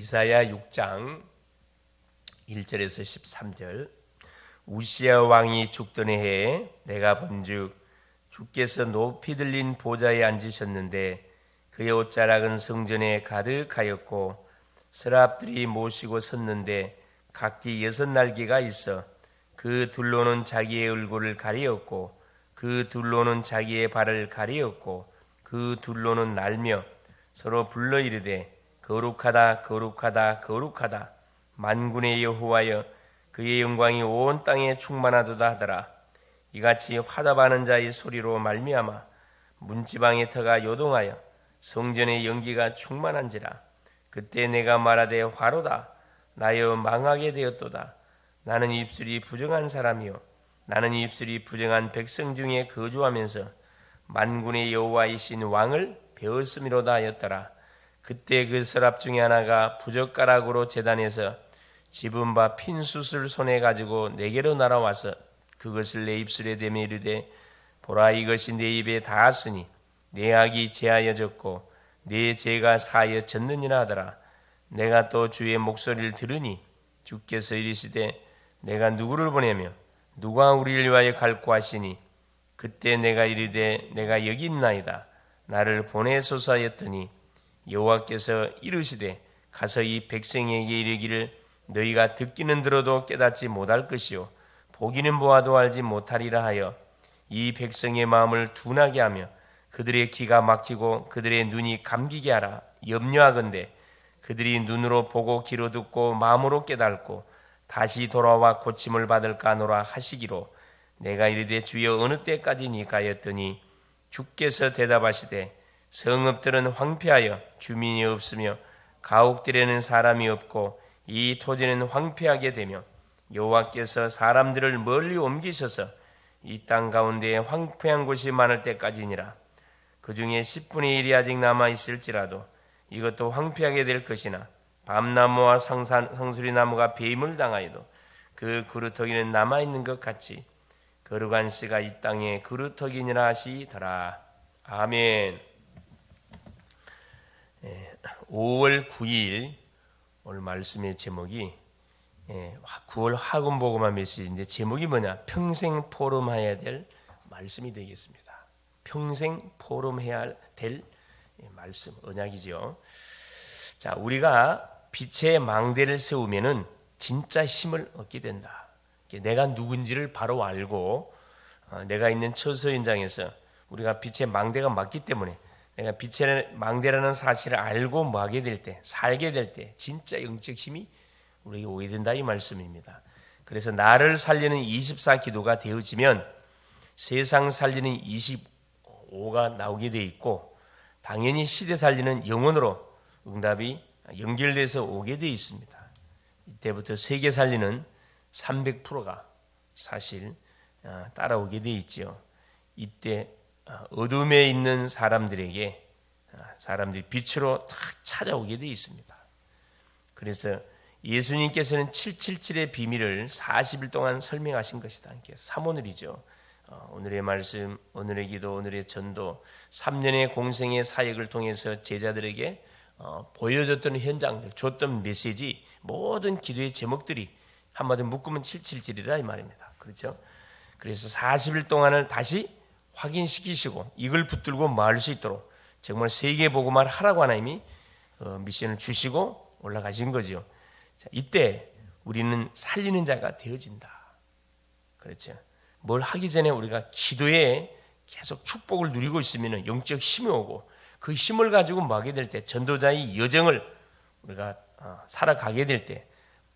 이사야 6장 1절에서 13절. 우시야 왕이 죽던 해에 내가 본즉 주께서 높이 들린 보좌에 앉으셨는데 그의 옷자락은 성전에 가득하였고 서랍들이 모시고 섰는데 각기 6날개가 있어 그 둘로는 자기의 얼굴을 가리었고 그 둘로는 자기의 발을 가리었고 그 둘로는 날며 서로 불러 이르되 거룩하다 거룩하다 거룩하다 만군의 여호와여 그의 영광이 온 땅에 충만하도다 하더라. 이같이 화답하는 자의 소리로 말미암아 문지방의 터가 요동하여 성전의 연기가 충만한지라. 그때 내가 말하되 화로다 나여 망하게 되었도다. 나는 입술이 부정한 사람이요 나는 입술이 부정한 백성 중에 거주하면서 만군의 여호와이신 왕을 배웠음이로다 하였더라. 그때 그 서랍 중에 하나가 부젓가락으로 제단에서 집은 바 핀 숯을 손에 가지고 내게로 날아와서 그것을 내 입술에 대며 이르되 보라 이것이 내 입에 닿았으니 내 악이 제하여졌고 내 죄가 사하여졌느니라 하더라. 내가 또 주의 목소리를 들으니 주께서 이르시되 내가 누구를 보내며 누가 우리를 위하여 갈고 하시니 그때 내가 이르되 내가 여기 있나이다 나를 보내소서 하였더니 여호와께서 이르시되 가서 이 백성에게 이르기를 너희가 듣기는 들어도 깨닫지 못할 것이요 보기는 보아도 알지 못하리라 하여 이 백성의 마음을 둔하게 하며 그들의 귀가 막히고 그들의 눈이 감기게 하라. 염려하건대 그들이 눈으로 보고 귀로 듣고 마음으로 깨닫고 다시 돌아와 고침을 받을까 하노라 하시기로 내가 이르되 주여 어느 때까지니까 하였더니 주께서 대답하시되 성읍들은 황폐하여 주민이 없으며 가옥들에는 사람이 없고 이 토지는 황폐하게 되며 여호와께서 사람들을 멀리 옮기셔서 이 땅 가운데에 황폐한 곳이 많을 때까지니라. 그 중에 10분의 1이 아직 남아있을지라도 이것도 황폐하게 될 것이나 밤나무와 성수리나무가 배임을 당하여도 그 그루터기는 남아있는 것 같이 거룩한 씨가 이 땅에 그루터기니라 하시더라. 아멘. 5월 9일 오늘 말씀의 제목이 9월 학원보고마 메시지인데 제목이 뭐냐? 평생 포럼해야 될 말씀이 되겠습니다. 평생 포럼해야 될 말씀, 언약이죠. 자, 우리가 빛의 망대를 세우면은 진짜 힘을 얻게 된다. 내가 누군지를 바로 알고 내가 있는 처소 현장에서 우리가 빛의 망대가 맞기 때문에 내가 빛의 망대라는 사실을 알고 뭐하게 될 때, 살게 될 때 진짜 영적 힘이 우리에게 오게 된다 이 말씀입니다. 그래서 나를 살리는 24 기도가 되어지면 세상 살리는 25가 나오게 돼 있고 당연히 시대 살리는 영혼으로 응답이 연결돼서 오게 돼 있습니다. 이때부터 세계 살리는 300%가 사실 따라오게 돼 있죠. 이때 어둠에 있는 사람들이 빛으로 탁 찾아오게 되어 있습니다. 그래서 예수님께서는 777의 비밀을 40일 동안 설명하신 것이다. 사모늘이죠. 오늘의 말씀, 오늘의 기도, 오늘의 전도, 3년의 공생의 사역을 통해서 제자들에게 보여줬던 현장들, 줬던 메시지, 모든 기도의 제목들이 한마디로 묶으면 777이라 이 말입니다. 그렇죠? 그래서 40일 동안을 다시 확인시키시고 이걸 붙들고 말할 수 있도록 정말 세계보고만 하라고 하나님이 미션을 주시고 올라가신 거죠. 자, 이때 우리는 살리는 자가 되어진다. 그렇죠. 뭘 하기 전에 우리가 기도에 계속 축복을 누리고 있으면 영적 힘이 오고 그 힘을 가지고 뭐하게 될 때 전도자의 여정을 우리가 살아가게 될 때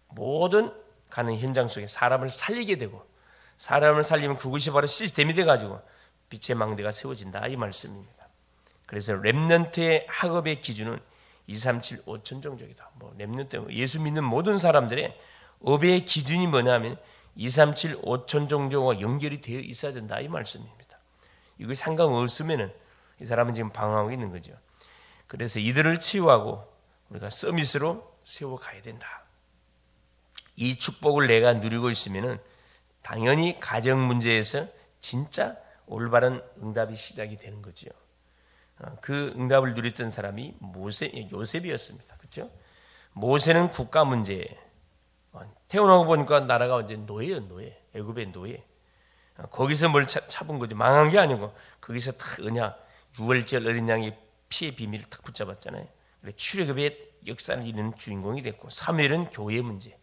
모든 가는 현장 속에 사람을 살리게 되고 사람을 살리면 그것이 바로 시스템이 돼가지고 빛의 망대가 세워진다 이 말씀입니다. 그래서 렘넌트의 학업의 기준은 237 5천 종족이다. 렘넌트 예수 믿는 모든 사람들의 업의 기준이 뭐냐면 237 5천 종족과 연결이 되어 있어야 된다 이 말씀입니다. 이거 상관없으면은 이 사람은 지금 방황하고 있는 거죠. 그래서 이들을 치유하고 우리가 서밋으로 세워가야 된다. 이 축복을 내가 누리고 있으면은 당연히 가정 문제에서 진짜 올바른 응답이 시작이 되는 거죠. 그 응답을 누렸던 사람이 요셉이었습니다. 그렇죠? 모세는 국가 문제. 태어나고 보니까 나라가 완전 노예예요, 노예. 애굽의 노예. 거기서 뭘 잡은 거지. 망한 게 아니고 거기서 탁 언약, 유월절 어린 양의 피의 비밀을 탁 붙잡았잖아요. 그래 출애굽의 역사를 이루는 주인공이 됐고, 사무엘은 교회 문제.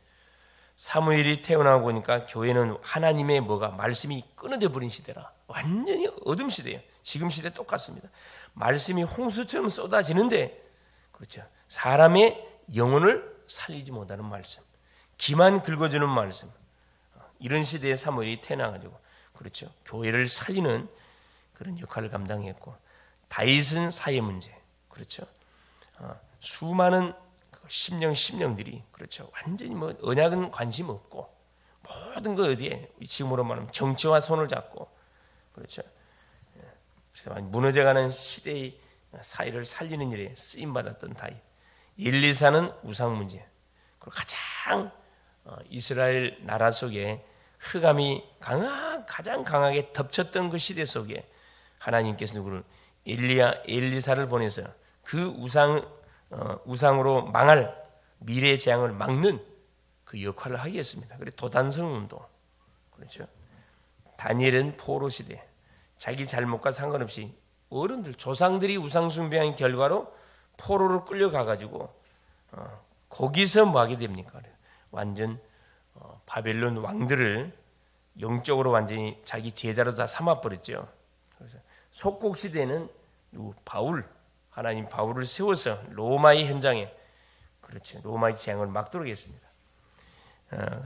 사무엘이 태어나고 보니까 교회는 하나님의 뭐가 말씀이 끊어져 버린 시대라. 완전히 어둠 시대예요. 지금 시대 똑같습니다. 말씀이 홍수처럼 쏟아지는데, 그렇죠, 사람의 영혼을 살리지 못하는 말씀, 기만 긁어주는 말씀, 이런 시대에 사무엘이 태어나가지고, 그렇죠, 교회를 살리는 그런 역할을 감당했고, 다윗은 사회 문제, 그렇죠, 수많은 심령들이, 그렇죠, 완전히 뭐 언약은 관심 없고 모든 거 어디에 지금으로 말하면 정치와 손을 잡고, 그렇죠, 그래서 무너져가는 시대의 사회를 살리는 일에 쓰임 받았던 다윗. 엘리사는 우상 문제. 그리고 가장 이스라엘 나라 속에 흑암이 가장 강하게 덮쳤던 그 시대 속에 하나님께서 누구를 엘리사를 보내서 그 우상으로 망할 미래의 재앙을 막는 그 역할을 하게 했습니다. 그리고 도단성 운동, 그렇죠. 다니엘은 포로 시대, 자기 잘못과 상관없이 어른들, 조상들이 우상 숭배한 결과로 포로로 끌려가가지고 거기서 뭐 하게 됩니까? 완전 바벨론 왕들을 영적으로 완전히 자기 제자로 다 삼아버렸죠. 그래서 속국 시대는 하나님 바울을 세워서 로마의 현장에, 그렇죠, 로마의 재앙을 막도록 했습니다.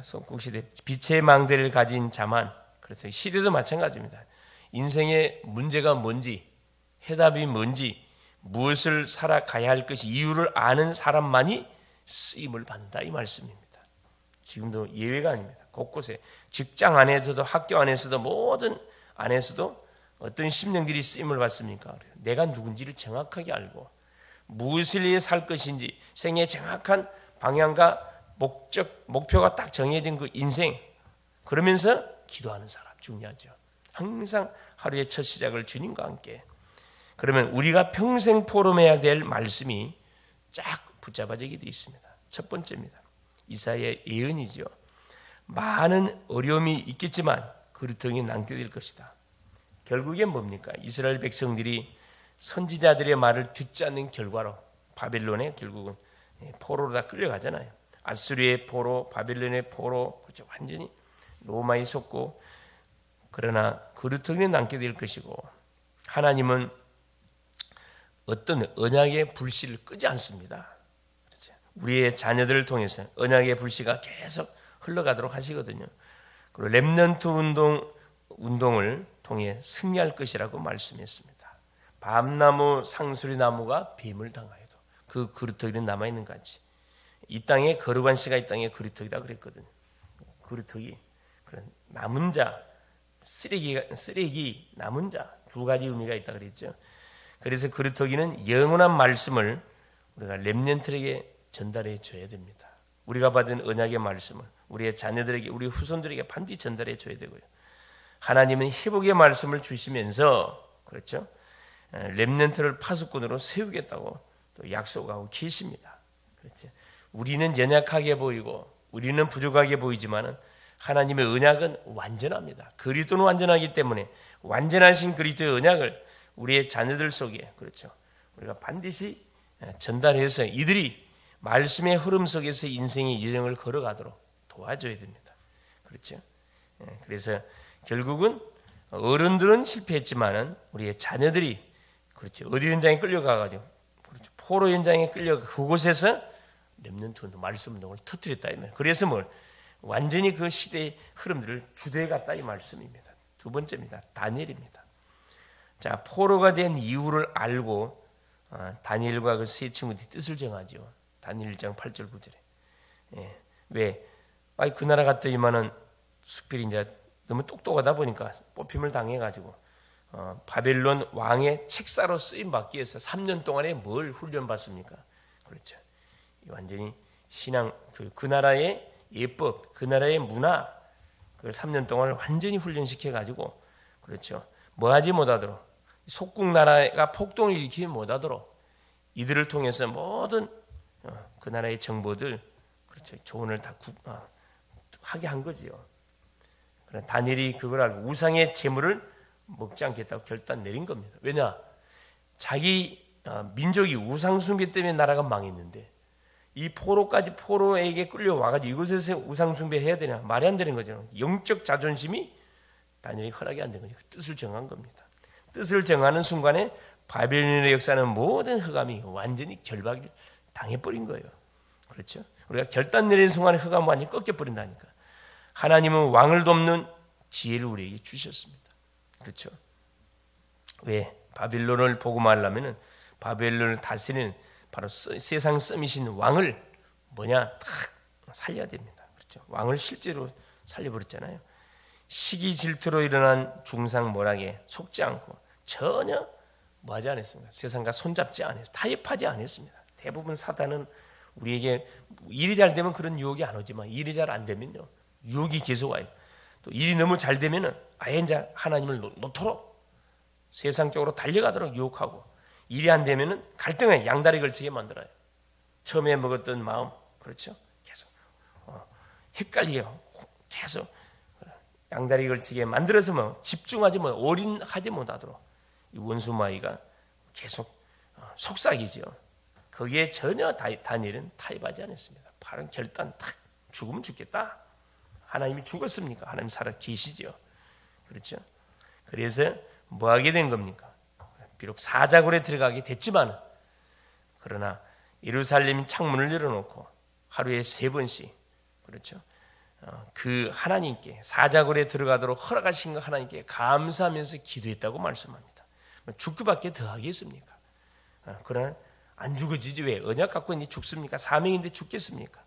속국 시대 빛의 망대를 가진 자만, 그렇죠, 시대도 마찬가지입니다. 인생의 문제가 뭔지, 해답이 뭔지, 무엇을 살아가야 할 것이 이유를 아는 사람만이 쓰임을 받는다, 이 말씀입니다. 지금도 예외가 아닙니다. 곳곳에 직장 안에서도, 학교 안에서도, 모든 안에서도 어떤 심령들이 쓰임을 받습니까? 내가 누군지를 정확하게 알고 무엇을 위해 살 것인지 생애의 정확한 방향과 목표가 딱 정해진 그 인생, 그러면서 기도하는 사람 중요하죠. 항상 하루의 첫 시작을 주님과 함께. 그러면 우리가 평생 포럼해야 될 말씀이 쫙 붙잡아지게 되어 있습니다. 첫 번째입니다. 이사야의 예언이죠. 많은 어려움이 있겠지만 그루터기 남게 될 것이다. 결국엔 뭡니까? 이스라엘 백성들이 선지자들의 말을 듣지 않는 결과로 바벨론에 결국은 포로로 다 끌려가잖아요. 아수르의 포로, 바벨론의 포로, 그렇죠, 완전히 로마에 속고, 그러나 그루터기는 남게 될 것이고, 하나님은 어떤 언약의 불씨를 끄지 않습니다. 그렇죠? 우리의 자녀들을 통해서 언약의 불씨가 계속 흘러가도록 하시거든요. 그리고 렘넌트 운동을 통해 승리할 것이라고 말씀했습니다. 밤나무, 상수리나무가 뱀을 당하여도 그 그루터기는 남아있는 같이, 이 땅에 거룩한 씨가 이 땅에 그루터기다 그랬거든요. 그루터기, 그런 남은 자, 쓰레기 남은 자, 두 가지 의미가 있다 그랬죠. 그래서 그루터기는 영원한 말씀을 우리가 렘넌트에게 전달해 줘야 됩니다. 우리가 받은 언약의 말씀을 우리의 자녀들에게, 우리 후손들에게 반드시 전달해 줘야 되고요. 하나님은 회복의 말씀을 주시면서, 그렇죠, 렘넌트를 파수꾼으로 세우겠다고 또 약속하고 계십니다. 그렇죠. 우리는 연약하게 보이고 우리는 부족하게 보이지만은 하나님의 언약은 완전합니다. 그리스도는 완전하기 때문에 완전하신 그리스도의 언약을 우리의 자녀들 속에, 그렇죠, 우리가 반드시 전달해서 이들이 말씀의 흐름 속에서 인생의 여정을 걸어가도록 도와줘야 됩니다. 그렇죠. 그래서 결국은 어른들은 실패했지만은 우리의 자녀들이, 그렇죠, 어디 현장에 끌려가가지고, 그렇죠, 포로 현장에 끌려가 그곳에서 렘넌트 운동, 말씀 운동을 터뜨렸다. 그래서 완전히 그 시대의 흐름들을 주도해갔다, 이 말씀입니다. 두 번째입니다. 다니엘입니다. 자, 포로가 된 이유를 알고 다니엘과 그 세 친구들이 뜻을 정하죠. 다니엘 1장 8절 9절에. 왜? 그 나라 갔더니만은 특별히 이제 너무 똑똑하다 보니까 뽑힘을 당해가지고 바벨론 왕의 책사로 쓰임 받기 위해서 3년 동안에 뭘 훈련받습니까? 그렇죠. 완전히 신앙, 그 나라의 예법, 그 나라의 문화, 그걸 3년 동안 완전히 훈련시켜가지고, 그렇죠, 뭐 하지 못하도록, 속국 나라가 폭동을 일으키지 못하도록 이들을 통해서 모든 그 나라의 정보들 그렇죠. 조언을 다 하게 한 거지요. 그러나 다니엘이 그걸 알고 우상의 제물을 먹지 않겠다고 결단 내린 겁니다. 왜냐? 자기 민족이 우상 숭배 때문에 나라가 망했는데 이 포로에게 끌려와가지고 이곳에서 우상 숭배해야 되냐? 말이 안 되는 거죠. 영적 자존심이 다니엘이 허락이 안 된 거죠. 뜻을 정한 겁니다. 뜻을 정하는 순간에 바벨론의 역사는 모든 흑암이 완전히 결박을 당해버린 거예요. 그렇죠? 우리가 결단 내린 순간에 흑암이 완전히 꺾여버린다니까. 하나님은 왕을 돕는 지혜를 우리에게 주셨습니다. 그렇죠? 왜? 바벨론을 보고 말하면은 바벨론을 다스리는 바로 세상 썸이신 왕을 딱 살려야 됩니다. 그렇죠? 왕을 실제로 살려버렸잖아요. 시기 질투로 일어난 중상모략에 속지 않고 전혀 뭐하지 않았습니다. 세상과 손잡지 않았습니다. 타협하지 않았습니다. 대부분 사단은 우리에게 일이 잘 되면 그런 유혹이 안 오지만 일이 잘 안 되면요 유혹이 계속 와요. 또 일이 너무 잘 되면은 아예 이제 하나님을 놓도록 세상적으로 달려가도록 유혹하고 일이 안 되면은 갈등에 양다리 걸치게 만들어요. 처음에 먹었던 마음 그렇죠? 계속 헷갈리게 계속 양다리 걸치게 만들어서 집중하지 못 올인하지 못하도록 이 원수 마귀가 계속 속삭이죠. 거기에 전혀 다니엘은 타협하지 않았습니다. 바로 결단 탁 죽으면 죽겠다. 하나님이 죽었습니까? 하나님 살아 계시죠. 그렇죠? 그래서 뭐 하게 된 겁니까? 비록 사자굴에 들어가게 됐지만 그러나 예루살렘 창문을 열어놓고 하루에 3번씩 그렇죠? 그 하나님께 사자굴에 들어가도록 허락하신 것 하나님께 감사하면서 기도했다고 말씀합니다. 죽기밖에 더 하겠습니까? 그러나 안 죽어지지 왜? 언약 갖고 있니 죽습니까? 사명인데 죽겠습니까?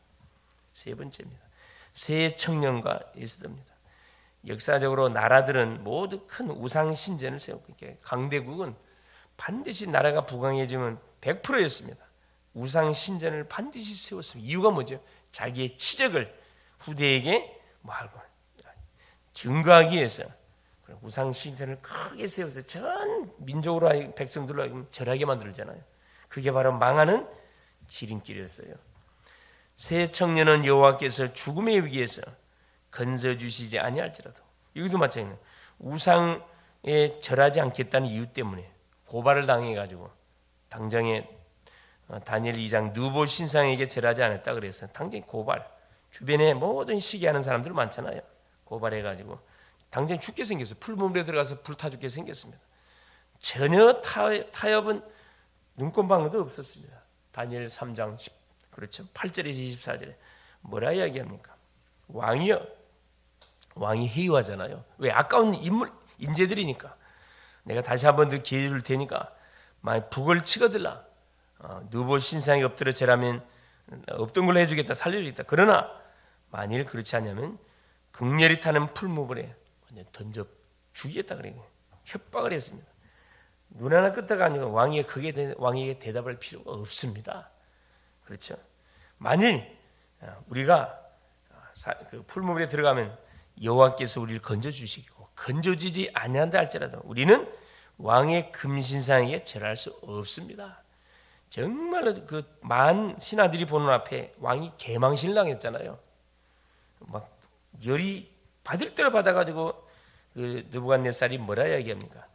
3번째입니다. 새 청년과 에스더입니다. 역사적으로 나라들은 모두 큰 우상 신전을 세웠고 강대국은 반드시 나라가 부강해지면 100%였습니다. 우상 신전을 반드시 세웠습니다. 이유가 뭐죠? 자기의 치적을 후대에게 증거하기 위해서 우상 신전을 크게 세워서 전 민족으로 백성들로 절하게 만들잖아요. 그게 바로 망하는 지름길이었어요. 새 청년은 여호와께서 죽음의 위기에서 건져주시지 아니할지라도 여기도 마찬가지예요. 우상에 절하지 않겠다는 이유 때문에 고발을 당해가지고 당장에 다니엘 2장 느보 신상에게 절하지 않았다 그래서 당장에 고발 주변에 모든 시기하는 사람들 많잖아요. 고발해가지고 당장 죽게 생겼어요. 풀무불에 들어가서 불타 죽게 생겼습니다. 전혀 타협은 눈꼽방도 없었습니다. 다니엘 3장 10 그렇죠. 8절에서 24절에 뭐라 이야기합니까? 왕이 회유하잖아요. 왜? 아까운 인재들이니까. 내가 다시 한 번 더 기회 줄 테니까 만약 북을 치거들라 느보 신상에 엎드려 절하면 없던 걸로 해주겠다. 살려주겠다. 그러나 만일 그렇지 않으면 극렬히 타는 풀무불에 던져 죽이겠다. 그래요. 협박을 했습니다. 눈 하나 끄떡 아니고 왕에게 대답할 필요가 없습니다. 그렇죠? 만일 우리가 그 풀무불에 들어가면 여호와께서 우리를 건져주시고 건져주지 아니한다 할지라도 우리는 왕의 금신상에게 절할 수 없습니다. 정말로 그 만 신하들이 보는 앞에 왕이 개망신랑했잖아요. 막 열이 받을 대로 받아가지고 그 느부갓네살이 뭐라 이야기합니까?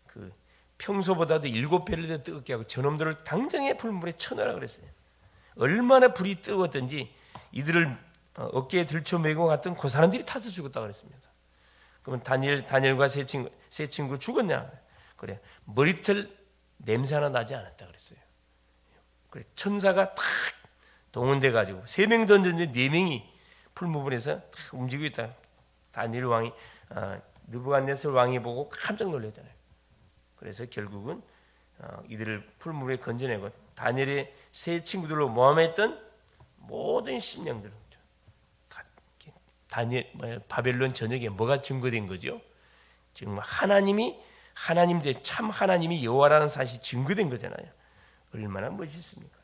그 평소보다도 7배를 더 뜨겁게 하고 저놈들을 당장에 풀무불에 쳐넣으라 그랬어요. 얼마나 불이 뜨거웠던지 이들을 어깨에 들쳐매고 갔던 그 사람들이 타서 죽었다 그랬습니다. 그러면 다니엘과 세 친구 죽었냐? 그래 머리털 냄새 하나 나지 않았다 그랬어요. 그래 천사가 탁 동원돼 가지고 3명 던졌는데 4명이 풀무불에서 탁 움직이고 있다. 다니엘 왕이 느부갓네살 왕이 보고 깜짝 놀랐잖아요. 그래서 결국은 이들을 풀무불에 건져내고 다니엘의 세 친구들로 모함했던 모든 신령들 바벨론 전역에 뭐가 증거된 거죠? 지금 하나님 참 하나님이 여호와라는 사실이 증거된 거잖아요. 얼마나 멋있습니까?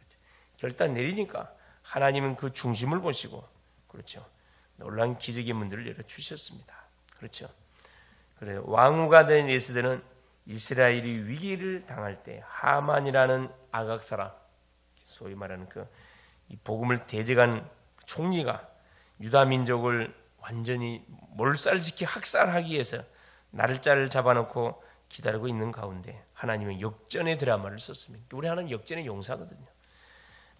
결단 내리니까 하나님은 그 중심을 보시고 그렇죠. 놀라운 기적의 문들을 열어 주셨습니다. 그렇죠. 그래 왕후가 된 에스더는 이스라엘이 위기를 당할 때 하만이라는 아각 사람, 소위 말하는 그 이 복음을 대적한 총리가 유다 민족을 완전히 몰살시켜 학살하기 위해서 날짜를 잡아놓고 기다리고 있는 가운데 하나님은 역전의 드라마를 썼습니다. 우리 하나님 역전의 용사거든요.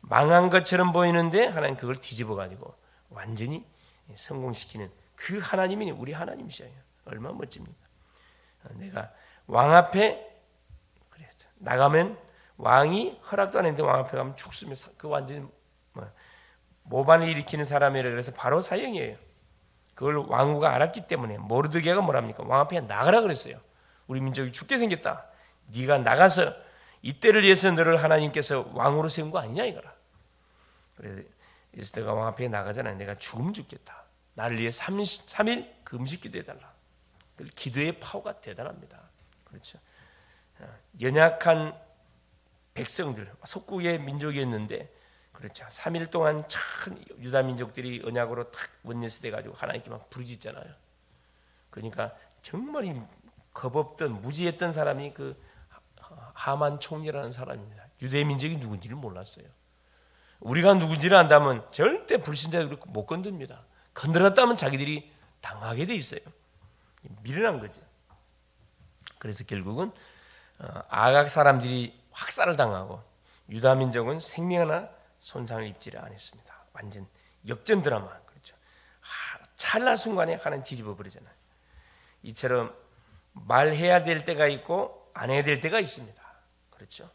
망한 것처럼 보이는데 하나님 그걸 뒤집어가지고 완전히 성공시키는 그 하나님이 우리 하나님이셔요. 얼마나 멋집니까? 내가 왕 앞에 나가면 왕이 허락도 안 했는데 왕 앞에 가면 죽으면 그 완전히 모반을 일으키는 사람이라 그래서 바로 사형이에요. 그걸 왕후가 알았기 때문에 모르드게가 뭐랍니까? 왕 앞에 나가라 그랬어요. 우리 민족이 죽게 생겼다. 네가 나가서 이때를 위해서 너를 하나님께서 왕으로 세운 거 아니냐 이거라. 그래서 에스더가 왕 앞에 나가잖아요. 내가 죽으면 죽겠다. 나를 위해 3일 금식 기도해달라. 기도의 파워가 대단합니다. 그렇죠. 연약한 백성들, 속국의 민족이었는데, 그렇죠. 3일 동안 참 유다 민족들이 언약으로 탁 원내스 돼가지고 하나님께 막 부르짖잖아요. 그러니까 정말 이 겁없던 무지했던 사람이 그 하만 총리라는 사람입니다. 유대 민족이 누군지를 몰랐어요. 우리가 누군지를 안다면 절대 불신자들을 못 건듭니다. 건드렸다면 자기들이 당하게 돼 있어요. 미련한 거죠. 그래서 결국은 아각 사람들이 학살을 당하고 유다 민족은 생명 하나 손상을 입지를 않았습니다. 완전 역전 드라마. 그렇죠. 찰나 순간에 하나님 뒤집어 버리잖아요. 이처럼 말해야 될 때가 있고 안 해야 될 때가 있습니다. 그렇죠.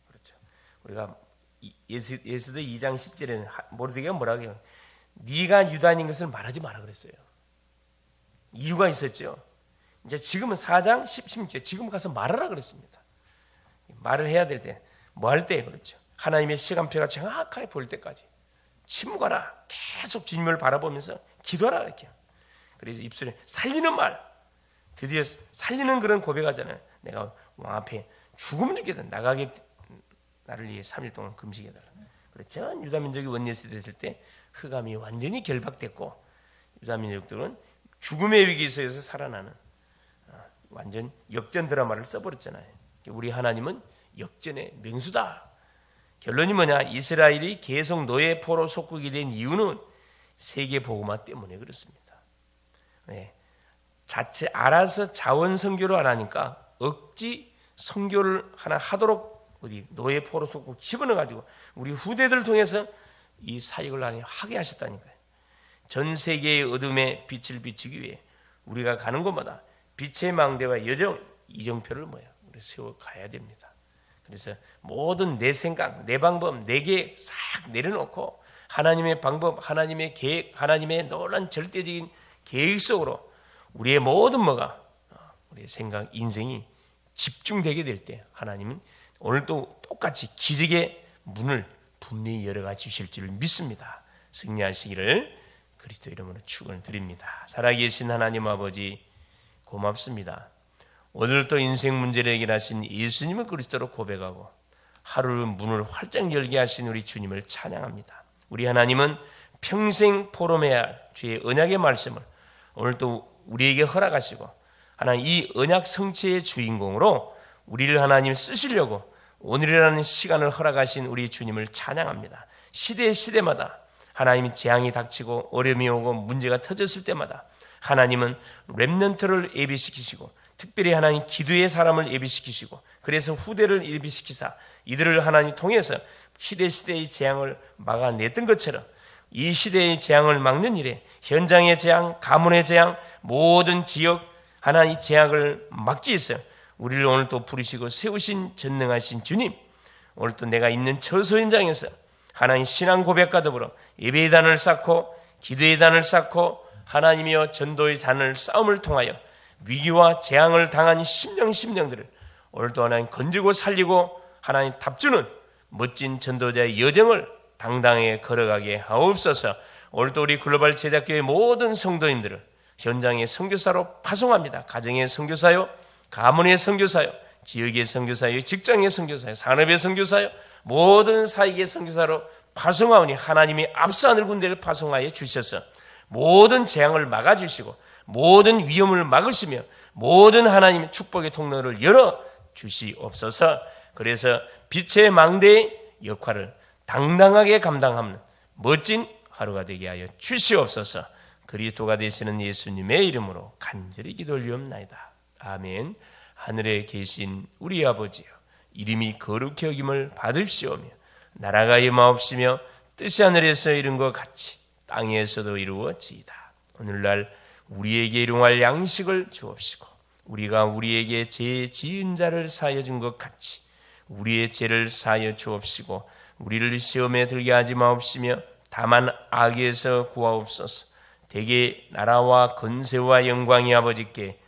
그렇죠. 우리가 예수도 2장 10절에는 모르드게가 뭐라고 해요? 네가 유다인인 것을 말하지 마라 그랬어요. 이유가 있었죠. 이제 지금은 4장 16절 지금 가서 말하라 그랬습니다. 말을 해야 될 때, 뭐 할 때 그렇죠. 하나님의 시간표가 정확하게 보일 때까지 침묵하라. 계속 주님을 바라보면서 기도하라 이렇게. 그래서 입술에 살리는 말, 드디어 살리는 그런 고백하잖아요. 내가 왕 앞에 죽으면 죽겠다. 나가게 나를 위해 3일 동안 금식해달라. 그래서 전 유다 민족이 원내스 됐을 때 흑암이 완전히 결박됐고 유다 민족들은 죽음의 위기에서 살아나는 완전 역전 드라마를 써버렸잖아요. 우리 하나님은 역전의 명수다. 결론이 뭐냐? 이스라엘이 계속 노예 포로 속국이 된 이유는 세계 복음화 때문에 그렇습니다. 네. 자체 알아서 자원 선교를 안 하니까 억지 선교를 하나 하도록 어디 노예 포로 속국 집어넣어 가지고 우리 후대들 통해서 이 사역을 하게 하셨다니까요. 전 세계의 어둠에 빛을 비추기 위해 우리가 가는 곳마다 빛의 망대와 여정 이정표를 우리 세워 가야 됩니다. 그래서 모든 내 생각, 내 방법, 내 계획 싹 내려놓고 하나님의 방법, 하나님의 계획, 하나님의 놀란 절대적인 계획 속으로 우리의 모든 우리의 생각, 인생이 집중되게 될 때 하나님은 오늘도 똑같이 기적의 문을 분명히 열어가 주실 줄 믿습니다. 승리하시기를 그리스도 이름으로 축원을 드립니다. 살아계신 하나님 아버지 고맙습니다. 오늘 또 인생 문제를 해결하신 예수님을 그리스도로 고백하고 하루의 문을 활짝 열게 하신 우리 주님을 찬양합니다. 우리 하나님은 평생 포럼해야 할 주의 언약의 말씀을 오늘 또 우리에게 허락하시고 하나님 이 언약 성취의 주인공으로 우리를 하나님 쓰시려고 오늘이라는 시간을 허락하신 우리 주님을 찬양합니다. 시대마다 하나님이 재앙이 닥치고 어려움이 오고 문제가 터졌을 때마다 하나님은 렘넌트를 예비시키시고 특별히 하나님 기도의 사람을 예비시키시고 그래서 후대를 예비시키사 이들을 하나님 통해서 시대의 재앙을 막아냈던 것처럼 이 시대의 재앙을 막는 일에 현장의 재앙, 가문의 재앙, 모든 지역 하나님 재앙을 막기 위해서 우리를 오늘 또 부르시고 세우신 전능하신 주님, 오늘 또 내가 있는 처소 현장에서 하나님 신앙 고백과 더불어 예배의 단을 쌓고 기도의 단을 쌓고 하나님이여 전도의 단을 싸움을 통하여 위기와 재앙을 당한 심령들을 오늘도 하나님 건지고 살리고 하나님 답주는 멋진 전도자의 여정을 당당하게 걸어가게 하옵소서. 오늘도 우리 글로벌 제작교회 모든 성도님들을 현장의 선교사로 파송합니다. 가정의 선교사요, 가문의 선교사요, 지역의 선교사요, 직장의 선교사요, 산업의 선교사요, 모든 사역의 선교사로 파송하오니 하나님이 앞서 하늘 군대를 파송하여 주셔서 모든 재앙을 막아주시고 모든 위험을 막으시며 모든 하나님의 축복의 통로를 열어 주시옵소서. 그래서 빛의 망대의 역할을 당당하게 감당하는 멋진 하루가 되게 하여 주시옵소서. 그리스도가 되시는 예수님의 이름으로 간절히 기도 올리옵나이다. 아멘. 하늘에 계신 우리 아버지여, 이름이 거룩히 여김을 받으시오며 나라가 임하옵시며 뜻이 하늘에서 이룬 것 같이 땅에서도 이루어지이다. 오늘날 우리에게 일용할 양식을 주옵시고 우리가 우리에게 죄 지은 자를 사하여 준 것 같이 우리의 죄를 사하여 주옵시고 우리를 시험에 들게 하지 마옵시며 다만 악에서 구하옵소서. 대개 나라와 권세와 영광이 아버지께